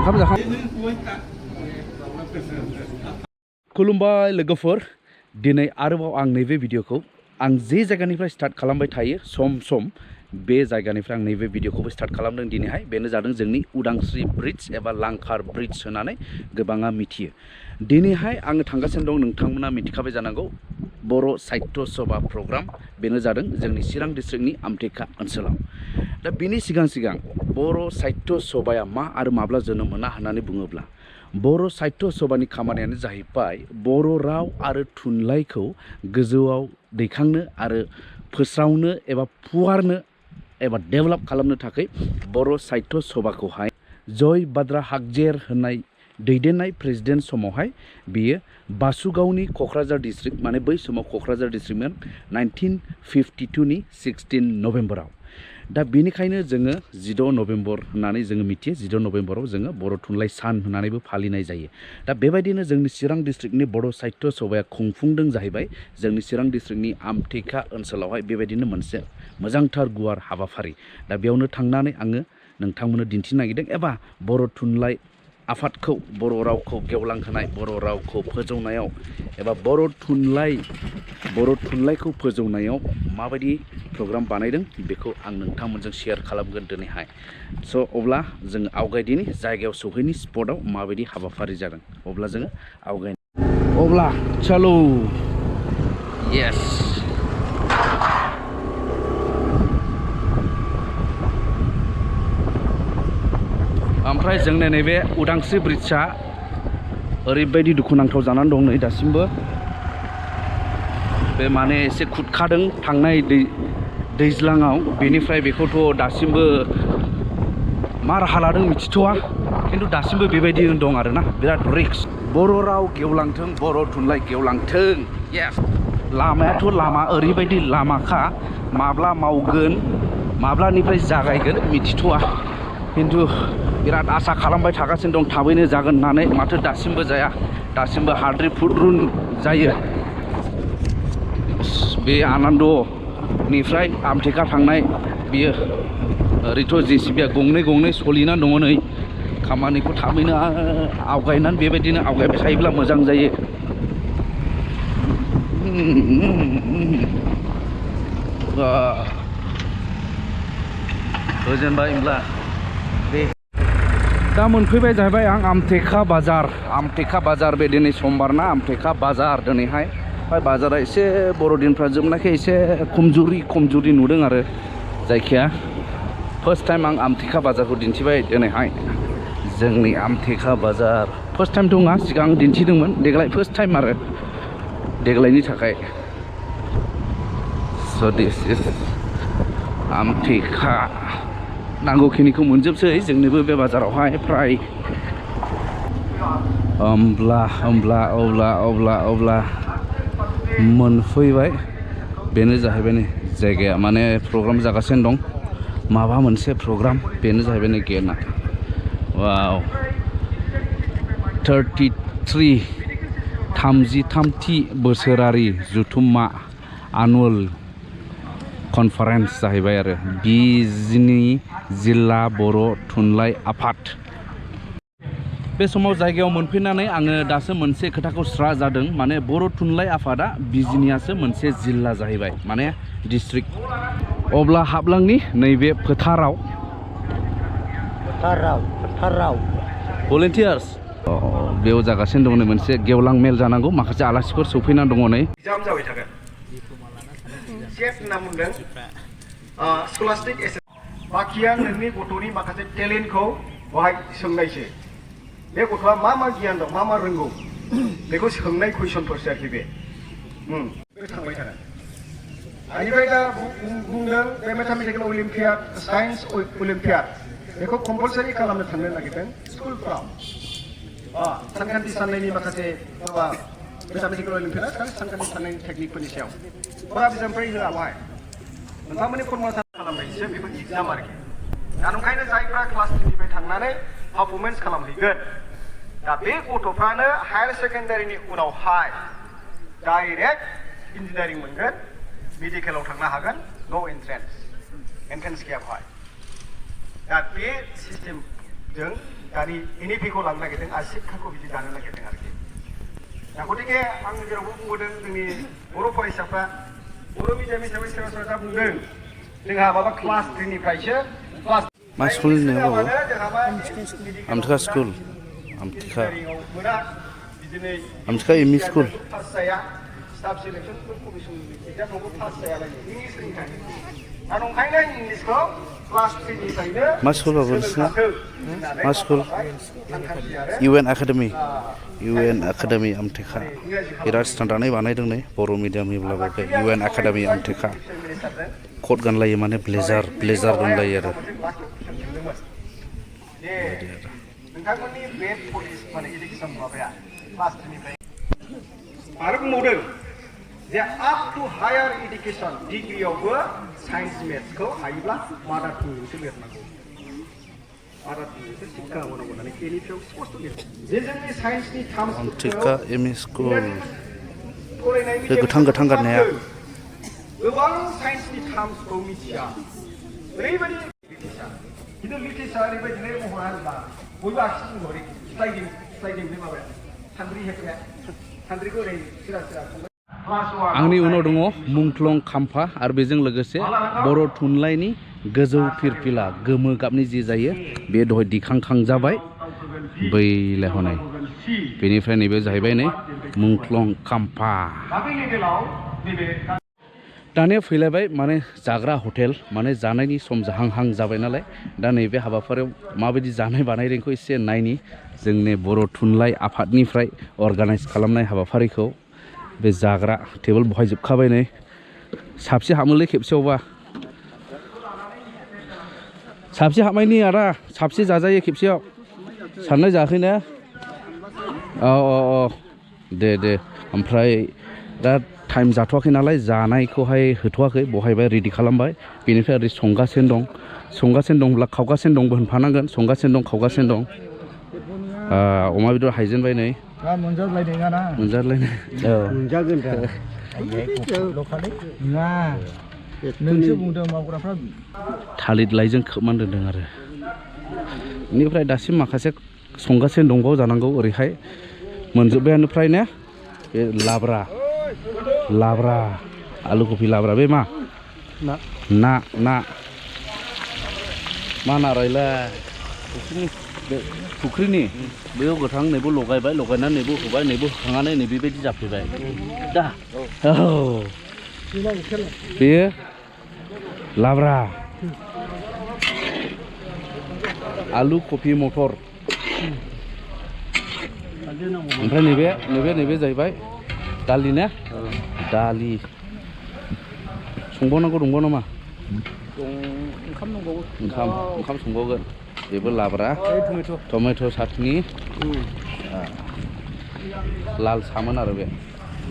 ओंखाम जाखां खुलुमबाय लोगोफोर दिनै आरोबाव आं नैबे भिडिअखौ आं जे जायगानिफ्राय स्टार्ट खालामबाय थायो सम सम बे जायगानिफ्राय आं नैबे भिडिअखौबो स्टार्ट खालामदों दिनैहाय बेनो जादों जोंनि उदांस्रि ब्रिज एबा लांखार ब्रिज होननानै गोबाङा मिथियो दिनैहाय आङो थांगासिनो दं नोंथांमोना मिथिखाबाय जानांगौ बर' साहित्य सभा प्रग्राम बेनो जादों जोंनि चिरां डिस्ट्रिक्टनि आमटेका ओनसोलाव दा बेनि सिगां बर' साहित्य सभाया मा आरो माब्ला जोनोम मोना होननानै बुङोब्ला बर' साहित्य सभानि खामानियानो जाहैबाय बर' राव आरो थुनलाइखौ गोजौआव दैखांनो आरो फोस्रावनो एबा फुवारनो एबा डेभेलप खालामनो थाखाय बर' साहित्य सभाखौहाय जय बाद्रा हागजेर होननाय दैदेननाय प्रेसिडेन्ट समावहाय बियो बासुगावनि क'क्राझार डिस्ट्रिक्ट माने बै समाव क'क्राझार डिस्ट्रिक्टमोन 1952 नि 16 नभेम्बराव दा बेनिखायनो जोङो 16 नभेम्बर होननानै जोङो मिथियो 16 नभेम्बराव जोङो बर' थुनलाइ सान होननानैबो फालिनाय जायो दा बेबायदिनो जोंनि चिरां डिस्ट्रिक्टनि बर' साहित्य सभाया खुंफुंदों जाहैबाय जोंनि चिरां डिस्ट्रिक्टनि आमटेका ओनसोलावहाय बेबायदिनो मोनसे मोजांथार गुवार हाबाफारि दा बेयावनो थांनानै आङो नोंथांमोननो दिन्थिनो नागिरदों एबा बर' थुनलाइ आफादखौ बर' रावखौ गेवलांहोनाय बर' रावखौ फोजौनायाव एबा बर' थुनलाइखौ फोजौनायाव माबायदि प्रग्राम बानायदों बेखौ आं नोंथांमोनजों शेयार खालामगोन दिनैहाय स' अब्ला जों आवगायदिनि जायगायाव सौहैनि स्पटआव माबायदि हाबाफारि जादों अब्ला जोङो आवगायनि अब्ला चलो येस ओमफ्राय जोंनि नैबे उदांस्रि ब्रिजआ ओरैबायदि दुखुनांथाव जानानै दं नै दासिमबो बे माने एसे खुरखादों थांनाय दैज्लाङाव बेनिफ्राय बेखौथ' दासिमबो मा राहा लादों मिथिथ'वा खिन्थु दासिमबो बेबायदिनो दं आरोना बिराद रिक्स बर' राव गेवलांथों बर' थुनलाइ गेवलांथों येस लामायाथ' लामा ओरैबायदि लामाखा माब्ला मावगोन माब्लानिफ्राय जागायगोन मिथिथ'वा खिन्थु बिराद आसा खालामबाय थागासिनो दं थाबैनो जागोन होननानै माथो दासिमबो जाया दासिमबो हाद्रि फुद्रुन जायो बे आनन्दनिफ्राय आमटेका थांनाय बियो ओरैथ' जेसिबिया गंनै सलिना दङ नै खामानिखौ थाबैनो आवगायनानै बेबायदिनो आवगायबाय थायोब्ला मोजां जायो गोजोनबाय होमब्ला दे दा मोनफैबाय जाहैबाय आं आमटेका बाजार बे दिनै समबार ना आमटेका बाजार दिनैहाय ओमफ्राय बाजारा एसे बर'दिनफ्रा जोबनायखाय एसे खमजुरि नुदों आरो जायखिया फार्स्ट टाइम आं आमटेका बाजारखौ दिन्थिबाय दिनैहाय जोंनि आमटेका बाजार फार्स्ट टाइम नङा सिगां दिन्थिदोंमोन देग्लाय फार्स्ट टाइम आरो देग्लायनि थाखाय स' दिस इज आमटेका नांगौखिनिखौ मोनजोबसै जोंनिबो बे बाजारावहाय फ्राय अब्ला मोनफैबाय बेनो जाहैबाय नै जायगाया माने प्रग्राम जागासिनो दं माबा मोनसे प्रग्राम बेनो जाहैबाय नै गेटआ वाव 33थि बोसोरारि जुथुम्मा आनुवल कनफारेन्स जाहैबाय आरो बिजनि जिल्ला बर' थुनलाइ आफाद बे समाव जायगायाव मोनफैनानै आङो दासो मोनसे खोथाखौ स्रा जादों माने बर' थुनलाइ आफादा बिजनियासो मोनसे जिल्ला जाहैबाय माने डिस्ट्रिक्ट अब्ला हाबलांनि नैबे फोथाराव भलेन्टियार्स बेयाव जागासिनो दङ नै मोनसे गेवलां मेल जानांगौ माखासे आलासिफोर सौफैना दङ नै एग्जाम जाबाय थागोन सेफ होनना बुंदों स्कलास्टिक बाखिया नोंनि गथ'नि माखासे टेलेन्टखौ बहाय सोंनायसो बे गथ'आ मा गियान दं मा रोंगौ बेखौ सोंनाय कुइसनफोरसो आरोखि बे थांबाय थागोन बेनिफ्राय दा बुंदों बे मेथामेटिकेल अलिम्पियाड साइन्स अलिम्पियाड बेखौ कम्पालसारि खालामनो थांनो नागिरदों स्कुलफ्राव सानखान्थि साननायनि माखासे माबा मेथामेटिकेल अलिम्पियाड सानखान्थि साननायनि टेकनिकफोरनि सायाव फरा बिजाबनिफ्राय होआ बाहाय मोनफा मोननै फर्मुला खालामनायसो बेखौ एग्जाम आरोखि दा ओंखायनो जायफ्रा क्लास 10निफ्राय थांनानै पारफरमेन्स खालामहैगोन दा बे गथ'फ्रानो हायार सेकेन्डारिनि उनावहाय डाइरेक्ट इन्जिनियारिं मोनगोन मेडिकेलाव थांनो हागोन नो एन्ट्रेन्स गैया बेवहाय दा बे सिस्टेमजों दानि NEP-खौ लानो नागिरदों आरो शिक्षाखौ बिदि दानो नागिरदों आरोखि दा गतिके आं जेरावबो बुंबोदों जोंनि बर' फरायसाफ्रा बर' मिडियाम हिसाबै सोरबा सोरबा बुंदों जोंहा माबा क्लास 3 निफ्रायसो क्लास मा स्कुल होनो बाबु आमथेका स्कुल आमथेका ME school staff selection commission एग्जामखौबो पास जायालाय इंलिस रोंखायो आरो ओंखायनो इंलिसखौ क्लास 3 निफ्रायनो मा स्कुल बाबु नोंसिना मा स्कुल UN एकाडेमि आमथेका बिराद स्टान्डार्डै बानायदों नै बर' मिडियामनिब्लाबो बे UN एकाडेमि आमथेका कट गानलायो माने ब्लेजार गानलायो आरो नोंथांमोननि बे पुलिस माने इडुकेसन माबाया क्लास 3 निफ्राय आरो बुंबावदों जे आप टु हायार इडुकेसन डिग्रियावबो साइन्स मेथ्सखौ हायोब्ला मादार टंजोंसो लिरनांगौ मादार टंजोंसो शिक्षा होनांगौ होननानै NEP-आव स्पष्ट लिरदों जे जोंनि साइन्सनि टार्म्सफोरखौ आमथेका एमइ स्कुल फरायनायनि गोथां गाननाया गोबां साइन्सनि टार्म्सखौ मिथिया ओरैबायदि खिन्थु लिटारेचार ओरैबायदिनो महरा होनबा बयबो आखि बुंहरो स्लाइडिं बे माबाया सान्द्रि हेबनाया सान्द्रिखौ ओरै सिरा आंनि उनाव दङ मुंख्लं खाम्फा आरो बेजों लोगोसे बर' थुनलाइनि गोजौ फिरफिला गोमो गाबनि जे जायो बे दहाय दिखांखांजाबाय बैलाय हनै बेनिफ्राय नैबे जाहैबाय नै मुंख्लं खाम्फा दानिया फैलायबाय माने जाग्रा हटेल माने जानायनि सम जाहांहां जाबाय नालाय दा नैबे हाबाफारियाव माबायदि जानाय बानायनायखौ एसे नायनि जोंनि बर' थुनलाइ आफादनिफ्राय अर्गानाइज खालामनाय हाबाफारिखौ बे जाग्रा टेबोल बहायजोबखाबाय नै साबसे हाबोलै खेबसेयावबा साबसे हाबनायनि आदा साबसे जाजायो खेबसेयाव साननाय जायाखैना औ दे ओमफ्राय दा टाइम जाथ'वाखै नालाय जानायखौहाय होथ'वाखै बहायबाय रेडि खालामबाय बेनिफ्राय ओरै संगासिनो दंब्ला खावगासिनो दंबो होनफानांगोन संगासिनो दं खावगासिनो दं अमा बेदर हायजेनबाय नै मोनजालायनाय औ मोनजागोन नोंसो बुंदों मावग्राफ्रा थालिर लाइजों खोबनानै दोनदों आरो बेनिफ्राय दासिम माखासे संगासिनो दंबावो जानांगौ ओरैहाय मोनजोब्बायानो फ्राय ने बे लाब्रा आलु कफि लाब्रा बे मा ना मा नारायलाय फुख्रिनि बेयाव गोथां नैबो लगायनानै नैबो होबाय नैबो होखांनानै नै बेबायदि जाफैबाय दा औ बेयो लाब्रा आलु कफि मटर ओमफ्राय नैबे जाहैबाय दालि ना दालि संबावनांगौ दंबावो नामा ओंखाम दंबावो ओंखाम संबावगोन बेबो लाब्रा टमेट' चाटनि लाल सामोन आरो बे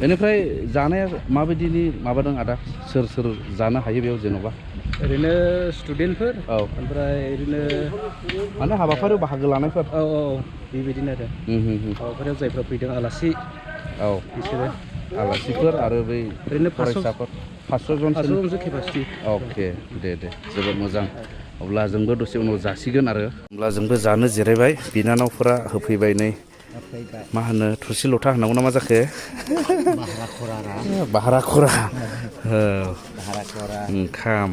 बेनिफ्राय जानाया माबायदिनि माबादों आदा सोर जानो हायो बेयाव जेन'बा ओरैनो स्टुडेन्टफोर औ ओमफ्राय ओरैनो माने हाबाफारियाव बाहागो लानायफोर औ बेबायदिनो आरो हाबाफारियाव जायफ्रा फैदों आलासि औ बिसोरो आलासिफोर आरो बै ओरैनो फरायसाफोर 500 जनसो केपासिटि अके दे जोबोद मोजां अब्ला जोंबो दसे उनाव जासिगोन आरो अब्ला जोंबो जानो जिरायबाय बिनानावफोरा होफैबाय नै मा होनो थोरसि लथा होनांगौ ना मा जाखो भारा खरा ओंखाम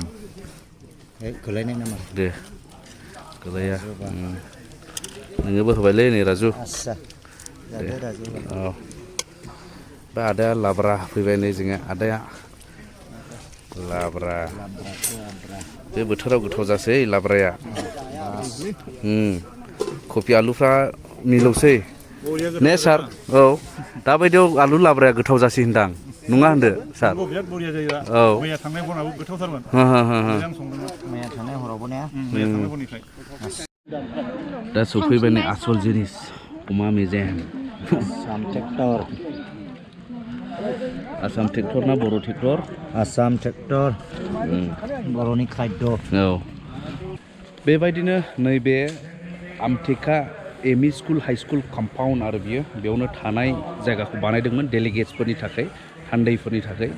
गोलायनाय नामा दे गोलाया नोङोबो होबायलै नै राजु औ बे आदाया लाब्रा फैबाय नै जोङो आदाया लाब्रा बे बोथोराव गोथाव जासै लाब्राया कफि आलुफ्रा मिलौसै ने सार औ दाबायदियाव आलु लाब्राया गोथाव जासै होनदां नङा होनदो सार बिराद बरिया जायो औ मैया थांनाय हराबो गोथावथारमोन मोजां संदोंमोन मैया थांनाय हरावबो ने मैया थांनाय हरनिफ्राय दा सफैबाय नै आसल जिनिस अमा मेजेम आसाम ट्रेक्टर ना बर' ट्रेक्टर आसाम ट्रेक्टर बर'नि खाद्य औ बेबायदिनो नैबे आमथेका ME school high school compound आरो बेयावनो थानाय जायगाखौ बानायदोंमोन डेलिगेट्सफोरनि थाखाय थान्दैफोरनि थाखाय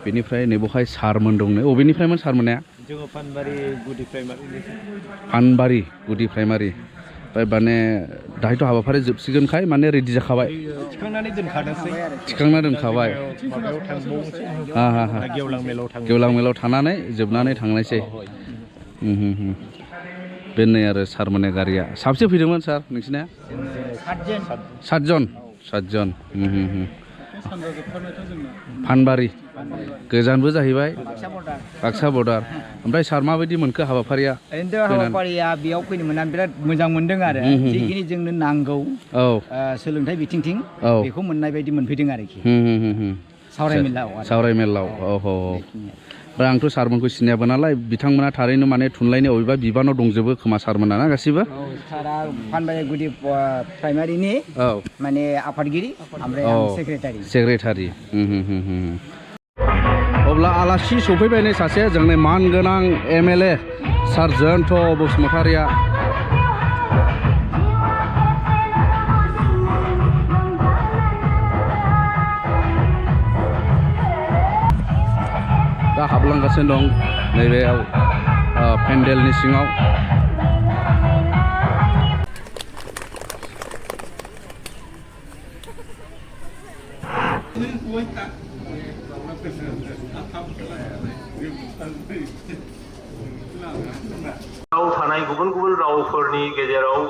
बेनिफ्राय नैबेवहाय सारमोन दंनो अबेनिफ्रायमोन सारमोनया जोङो पानबारि गुदि प्राइमारि पानबारि गुदि प्राइमारि ओमफ्राय माने दाहायथ' हाबाफारि जोबसिगोनखाय माने रेडि जाखाबाय थिखांनानै दोनखादोंसै थिखांना दोनखाबाय माबायाव थांबावनोसै हा हा हा गेवलां मेलाव थांसै गेवलां मेलाव थानानै जोबनानै थांनायसै बेनो आरो सारमोननि गारिया साबसे फैदोंमोन सार नोंसिना 7 जन फानबारि गोजानबो जाहैबाय बाक्सा बर्डार ओमफ्राय सार माबायदि मोनखो हाबाफारिया ओरैनोथ' हाबाफारिया बेयाव फैनो मोननानै बिराद मोजां मोनदों आरो जिखिनि जोंनो नांगौ सोलोंथाइ बिथिंथिं बेखौ मोननाय बायदि मोनफैदों आरोखि सावरायमेलाव ओमफ्राय आंथ' सारमोनखौ सिनायाबो नालाय बिथांमोना थारैनो माने थुनलाइनि अबेबा बिबानाव दंजोबो खोमा सारमोना ना गासिबो सारा फानबारि गुदि प्राइमारिनि माने आफादगिरि ओमफ्राय सेक्रेटारि अब्ला आलासि सफैबाय सासे जोंनि मानगोनां MLA सार जयन्त बसुमतारिया दा हाबलांगासिनो दं नैबेयाव पेन्डेलनि सिङाव राव थानाय गुबुन गुबुन रावफोरनि गेजेराव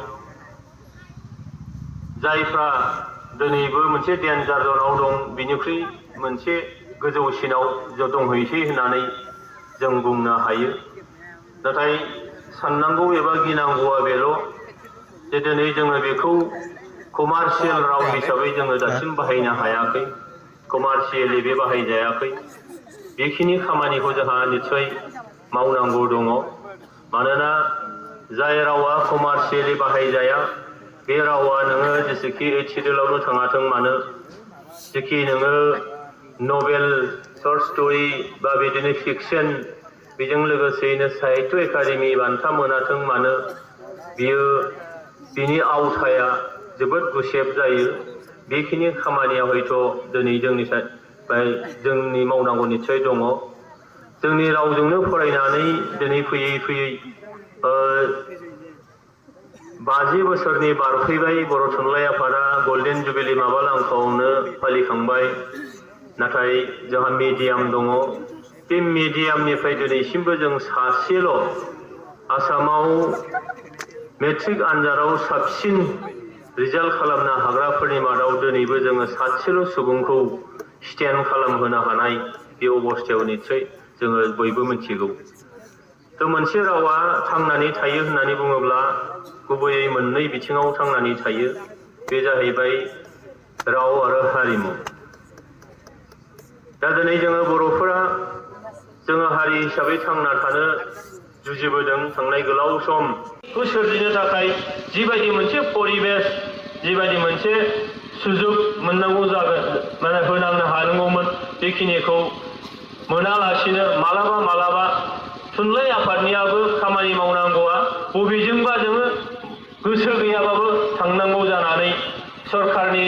जायफ्रा दिनैबो मोनसे डेन्जार जनाव दं बिनिख्रुइ मोनसे गोजौसिनाव दंहैसै होननानै जों बुंनो हायो नाथाय साननांगौ एबा गिनांगौआ बेल' जे दिनै जोङो बेखौ कमार्शियेल राव हिसाबै जोङो दासिम बाहायनो हायाखै कमार्शियेलि बे बाहायजायाखै बेखिनि खामानिखौ जोंहा निस्सय मावनांगौ दङ मानोना जाय रावा कमार्शियेलि बाहायजाया बे रावा नोङो जेसेखि सिरियेलावनो थाङाथों मानो जेखि नोङो नभेल शर्ट स्ट'रि बा बिदिनो फिक्सन बेजों लोगोसेयैनो साहित्य एकाडेमि बान्था मोनाथों मानो बियो बिनि आवथाया जोबोद गुसेब जायो बेखिनि खामानिया हयथ' दिनै जोंनि मावनांगौ निस्सय दङ जोंनि रावजोंनो फरायनानै दिनै फैयै 50 बोसोरनि बारफैबाय बर' थुनलाइ आफादा गल्डेन जुबिलि माबालांखावनो फालिखांबाय नाथाय जोंहा मिडियाम दङ बे मिडियामनिफ्राय दिनैसिमबो जों सासेल' आसामाव मेट्रिक आनजादाव साबसिन रिजाल्ट खालामनो हाग्राफोरनि मादाव दिनैबो जोङो सासेल' सुबुंखौ स्टेन्ड खालामहोनो हानाय बे अबस्थायाव निस्सय जोङो बयबो मिथिगौ थ' मोनसे रावा थांनानै थायो होननानै बुङोब्ला गुबैयै मोननै बिथिङाव थांनानै थायो बे जाहैबाय राव आरो हारिमु दा दिनै जोङो बर'फोरा जोङो हारि हिसाबै थांना थानो जुजिबोदों थांनाय गोलाव समखौ सोरजिनो थाखाय जिबायदि मोनसे परिबेस जिबायदि मोनसे सुजुग मोननांगौ जागोन माने होनांनो हानांगौमोन बेखिनिखौ मोनालासिनो मालाबा थुनलाइ आफादनियाबो खामानि मावनांगौआ बबेजोंबा जोङो गोसो गैयाबाबो थांनांगौ जानानै सरकारनि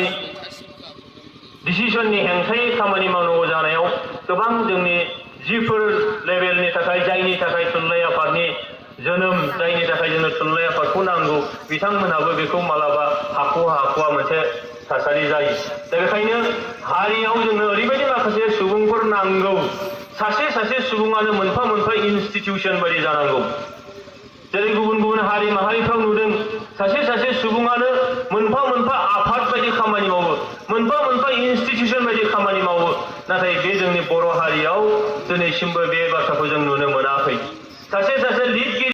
डिसिसननि हेंथायै खामानि मावनांगौ जानायाव गोबां जोंनि जिफोर लेभेलनि थाखाय जायनि थाखाय थुनलाइ आफादनि जोनोम जायनि थाखाय जोंनो थुनलाइ आफादखौ नांगौ बिथांमोनहाबो बेखौ मालाबा हाख'वा मोनसे थासारि जायो दा बेखायनो हारियाव जोंनो ओरैबायदि माखासे सुबुंफोर नांगौ सासे सुबुङानो मोनफा इनस्टिट्यूशन बायदि जानांगौ जेरै गुबुन हारि माहारिफ्राव नुदों सासे सुबुङानो मोनफा आफाद बायदि खामानि मावो मोनफा इनस्टिट्यूशन बायदि खामानि मावो नाथाय बे जोंनि बर' हारियाव दिनैसिमबो बे बाथ्राखौ जों नुनो मोनाखै सासे लिडगिरि